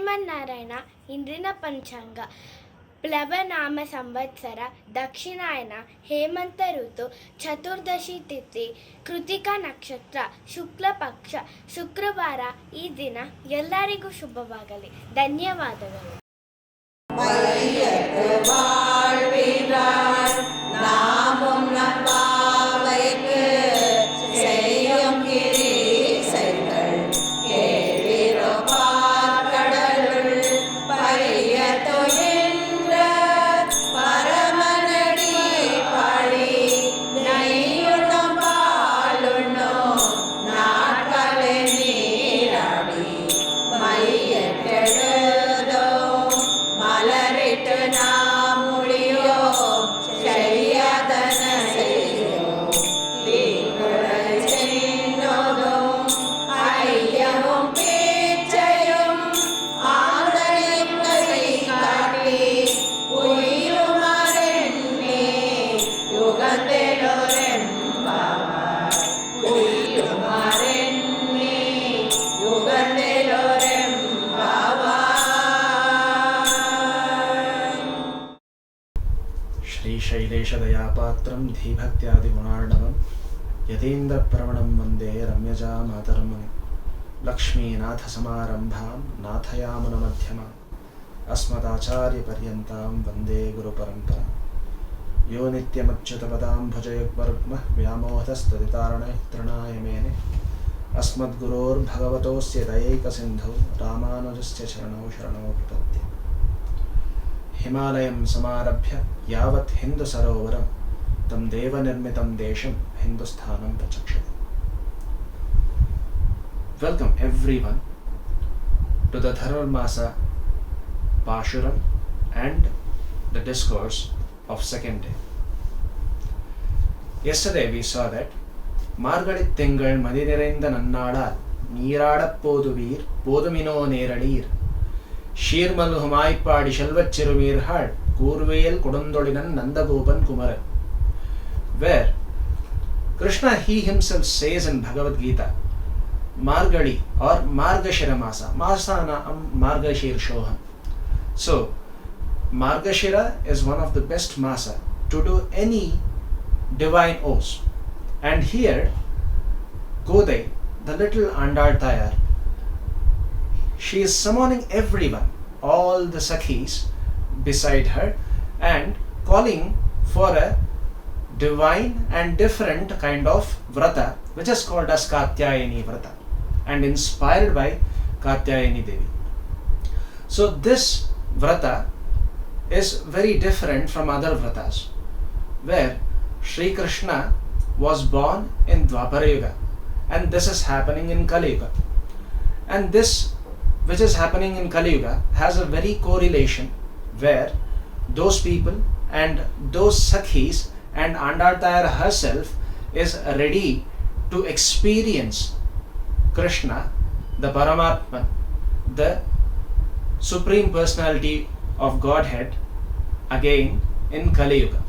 ಶ್ರೀಮನ್ನಾರಾಯಣ ಇಂದಿನ ಪಂಚಾಂಗ ಪ್ಲವನಾಮ ಸಂವತ್ಸರ ದಕ್ಷಿಣಾಯನ ಹೇಮಂತ ಋತು ಚತುರ್ದಶಿ ತಿಥಿ ಕೃತಿಕಾ ನಕ್ಷತ್ರ ಶುಕ್ಲ ಪಕ್ಷ ಶುಕ್ರವಾರ. ಈ ದಿನ ಎಲ್ಲರಿಗೂ ಶುಭವಾಗಲಿ. ಧನ್ಯವಾದಗಳು. श्रीशैलेशदयापात्रं धीभक्त्यादिगुणार्णवं यतीन्द्रप्रवणं वन्दे रम्यजा मातरमुनिं लक्ष्मीनाथसमारम्भां नाथयामुनमध्यमाम् अस्मदाचार्यपर्यन्तां वन्दे गुरुपरम्परां यो नित्यमच्युतपदाम्भुजयुग्मरुग्मः व्यामोहतस्तदितारणैः तृणाय मेने अस्मद्गुरोर्भगवतोऽस्य दयैकसिन्धौ रामानुजस्य चरणौ शरणौ प्रपद्ये। हिमालयं समारभ्य यावत् हिन्दुसरोवरं तं देवनिर्मितं देशं हिन्दुस्थानं प्रचक्षते। Welcome everyone to the Dharmasa Pashuram and the discourse of second day. Yesterday we saw that மார்கழித் திங்கள் மதி நிறைந்த நன்னாளால் நீராடப் போதுவீர் போதுமினோ நேரடீர் ஷீர்மல்குமாய்ப்பாடி செல்வச் சிறுமீர்காள் கூர்வேல் கொடுந்தொழினன் Nandagopan Kumaran. Where Krishna he himself says in Bhagavad Gita, Margali or Margashira Masa, Masana Margashir Shoham. So Margashira is one of the best masa to do any divine oaths. And here Godai, the little Andal Tayar, she is summoning everyone, all the Sakhis beside her, and calling for a divine and different kind of vrata, which is called as Katyayani Vrata and inspired by Katyayani Devi. So this vrata is very different from other vratas, where Sri Krishna was born in Dwapara Yuga, and this is happening in Kali Yuga. And this which is happening in Kali Yuga has a very correlation where those people and those Sakhis and Andaltayar herself is ready to experience Krishna, the Paramatman, the Supreme Personality of Godhead, again in Kali Yuga.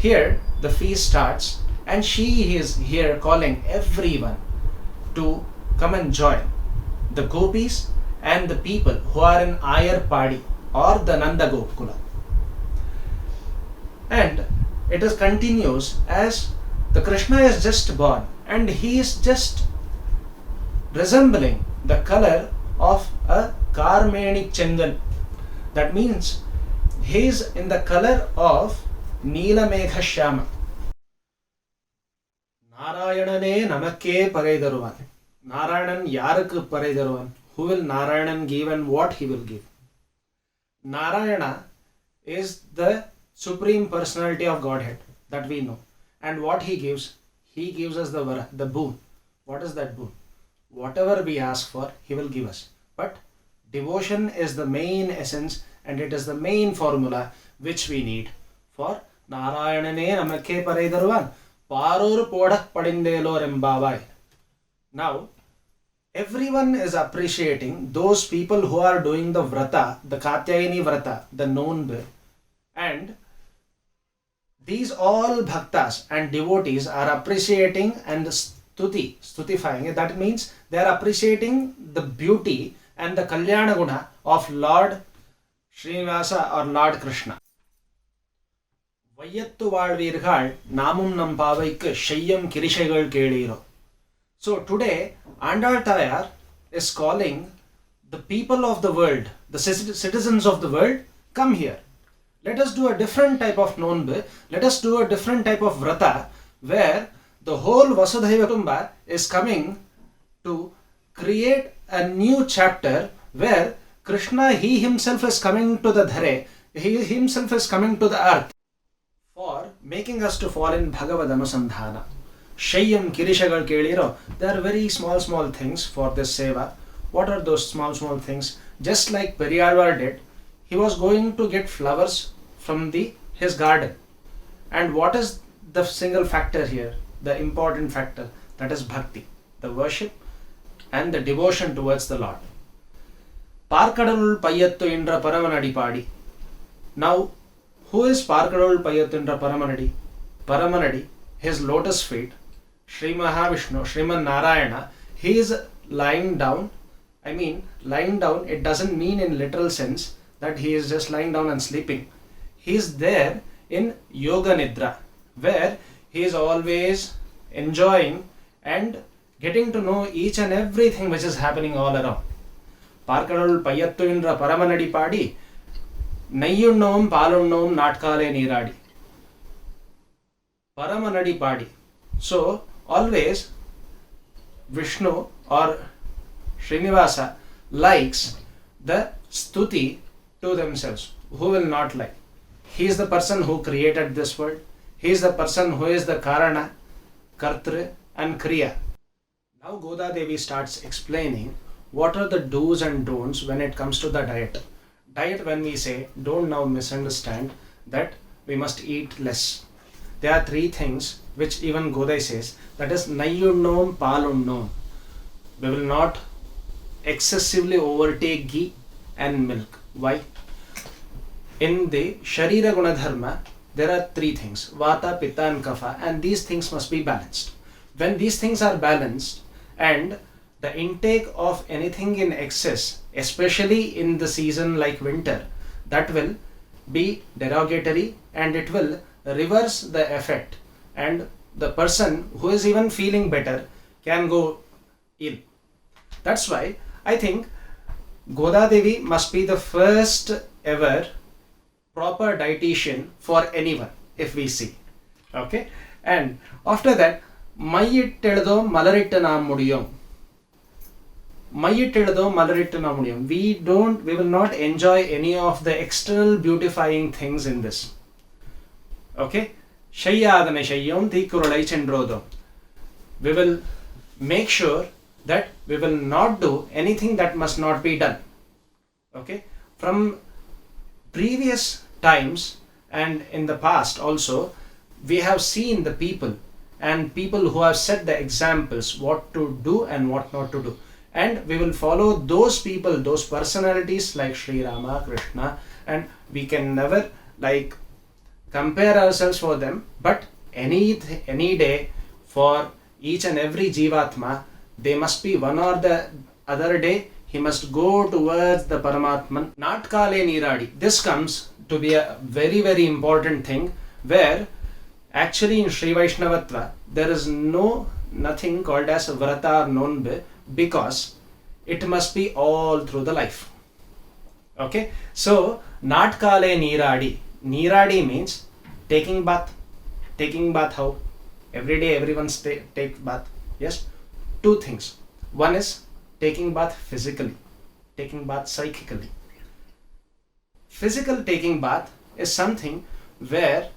Here the feast starts and she is here calling everyone to come and join the gopis and the people who are in Ayar Padi or the Nanda Gokula. And it is continues as the Krishna is just born and he is just resembling the color of a Karmeni Chandan. That means he is in the color of Neela Megha Shyama. Narayanane Namakke Paraidaruvan. Narayanan Yarakku Paraidaruvan. Who will Narayanan give and what he will give? Narayana is the Supreme Personality of Godhead that we know. And what he gives us the vara, the boon. What is that boon? Whatever we ask for, he will give us. But devotion is the main essence and it is the main formula which we need for Narayanane Namakke Paraidaruvan. Parur Podak Padindelo Rembavai. Now, everyone is appreciating those people who are doing the vrata, the Katyayani vrata, the known bit. And these all bhaktas and devotees are appreciating and stutifying it. That means they are appreciating the beauty and the Kalyana Guna of Lord Srinivasa or Lord Krishna. Vayyattu Valvirgal Namum Nampavaikku Shayyam Kirishagal Keliro. So today, Andal Tayar is calling the people of the world, the citizens of the world, come here. Let us do a different type of nonbe. Let us do a different type of vrata where the whole Vasudhaiva Kutumba is coming to create a new chapter where Krishna, he himself is coming to the dhare, he himself is coming to the earth for making us to fall in Bhagavad Anusandhana. Shayyam Kirishagal Keliro. There are very small things for this seva. What are those small things? Just like Periyalvar did, he was going to get flowers from his garden. And what is the single factor here? The important factor, that is bhakti, the worship and the devotion towards the Lord. Parkadalul Payyattu Indra Paramanadi Padi. Now, who is Parkadalul Payyattu Indra Paramanadi? Paramanadi, his lotus feet, Sri Mahavishnu, Sriman Narayana, he is lying down. I mean, lying down, it doesn't mean in literal sense that he is just lying down and sleeping. He is there in Yoga Nidra, where he is always enjoying and getting to know each and everything which is happening all around. Parkadalul Payyattu Indra Paramanadi Padi, Nayyunnom Palunnom Natkale Niradi. Paramanadi Padi. So, always Vishnu or Srinivasa likes the stuti to themselves. Who will not like? He is the person who created this world. He is the person who is the Karana, Kartra and Kriya. Now Goda Devi starts explaining what are the do's and don'ts when it comes to the diet. Diet, when we say, don't now misunderstand that we must eat less. There are three things which even Godai says, that is Nayyunnom Palunnom. We will not excessively overtake ghee and milk. Why? In the Sharira Gunadharma, there are three things, Vata, Pitta and Kapha, and these things must be balanced. When these things are balanced and the intake of anything in excess, especially in the season like winter, that will be derogatory and it will reverse the effect, and the person who is even feeling better can go ill. That's why I think Goda Devi must be the first ever proper dietitian for anyone, if we see. Okay? And after that, Mayyitteldo Malaritta Namudiyam. Mayyitteldo Malaritta Namudiyam. We will not enjoy any of the external beautifying things in this. Okay? Shayyadana Shayyam Tikuralai Chendrodam. We will make sure that we will not do anything that must not be done. Okay? From previous times and in the past also, we have seen the people and people who have set the examples what to do and what not to do. And we will follow those people, those personalities like Sri Rama, Krishna, and we can never like compare ourselves for them, but any day for each and every Jivatma, they must be one or the other day, he must go towards the Paramatman. Natkale Niradi. This comes to be a very, very important thing where actually in Sri Vaishnavatva, there is nothing called as Vrata or Nonbe because it must be all through the life. Okay? So, Natkale Niradi. Niradi means taking bath. Taking bath how? Every day everyone takes bath. Yes? Two things. One is taking bath physically, taking bath psychically. Physical taking bath is something where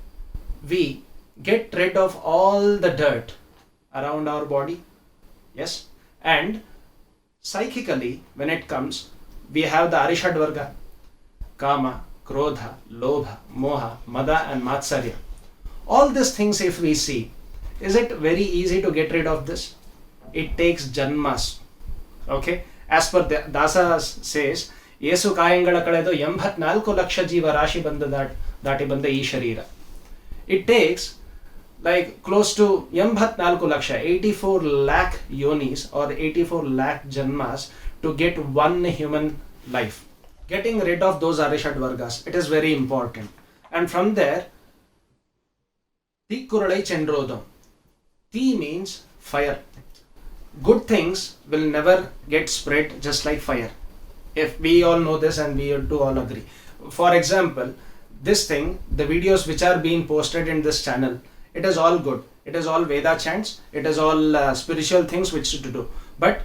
we get rid of all the dirt around our body. Yes? And psychically, when it comes, we have the Arishadvarga, Kama, Krodha, Lobha, Moha, Mada and Matsarya. All these things if we see, is it very easy to get rid of this? It takes janmas. Okay? As per Dasa says, Yesu Kayangala Kaledo 84 laksha Jiva Rashi Banda Dati Banda E Sharira. It takes like close to 84 laksha, 84 lakh yonis or 84 lakh janmas to get one human life. Getting rid of those Arishad Vargas, it is very important. And from there, Tikkuralai Chendrodam. Ti means fire. Good things will never get spread just like fire. If we all know this and we do all agree. For example, this thing, the videos which are being posted in this channel, it is all good. It is all Veda chants. It is all spiritual things which to do. But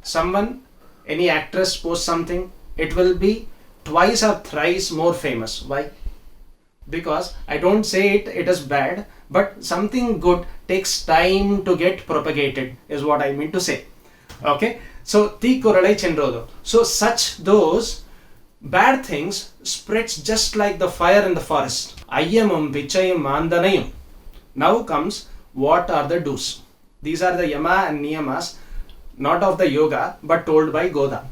someone, any actress posts something, it will be twice or thrice more famous. Why? Because I don't say it is bad, but something good takes time to get propagated is what I mean to say. Okay, so Tikkuralai Chendrodam. So such those bad things spreads just like the fire in the forest. Ayyamum Vichayam Mandanayam. Now comes what are the do's. These are the yama and niyamas, not of the yoga but told by Goda.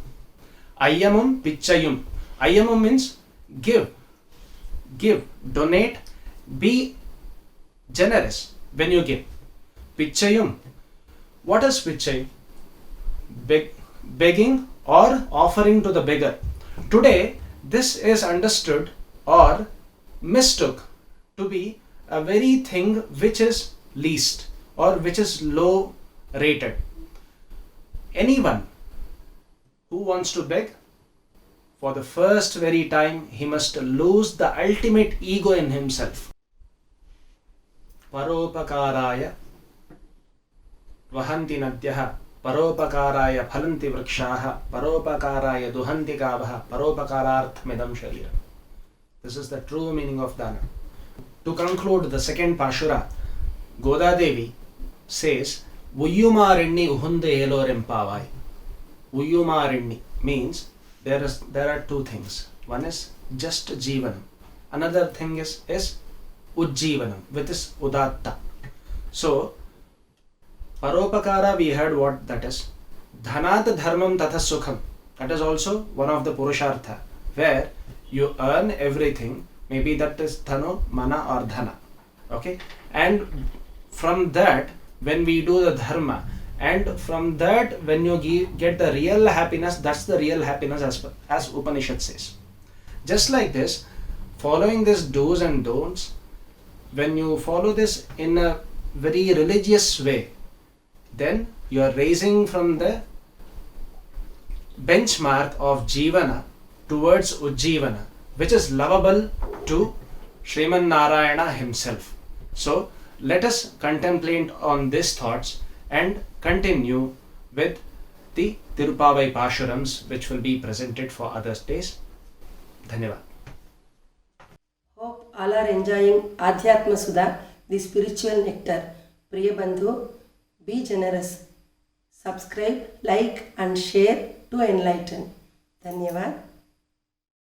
Ayyamum Vichayam. Ayyamum means give, donate, be generous when you give. Pichayum. What is pichayum? Begging or offering to the beggar. Today, this is understood or mistook to be a very thing which is least or which is low rated. Anyone who wants to beg, for the first very time, he must lose the ultimate ego in himself. Paropakaraya vahanti nadyaha, paropakaraya phalanti vrikshaha, paropakaraya duhanti gavaha, paropakararthmidam shariram. This is the true meaning of dana. To conclude the second Pashura, Goda Devi says, Uyyumarinni uhunde elorempavai. Uyyumarinni means there are two things. One is just Jivanam. Another thing is Ujjivanam, which is Udatta. So, Paropakara, we heard what that is. Dhanat dharmam tatha sukham. That is also one of the Purushartha, where you earn everything. Maybe that is Dhanu, Mana or Dhana. Okay? And from that, when we do the dharma, and from that when you get the real happiness, that's the real happiness as Upanishad says. Just like this, following this do's and don'ts, when you follow this in a very religious way, then you are raising from the benchmark of Jivana towards Ujjivana, which is lovable to Sriman Narayana himself. So let us contemplate on these thoughts and continue with the Tirupavai Pashurams, which will be presented for other days. Dhanyavad. Hope all are enjoying Adhyatma Sudha, the spiritual nectar. Priya Bandhu, be generous. Subscribe, like and share to enlighten. Dhanyavad.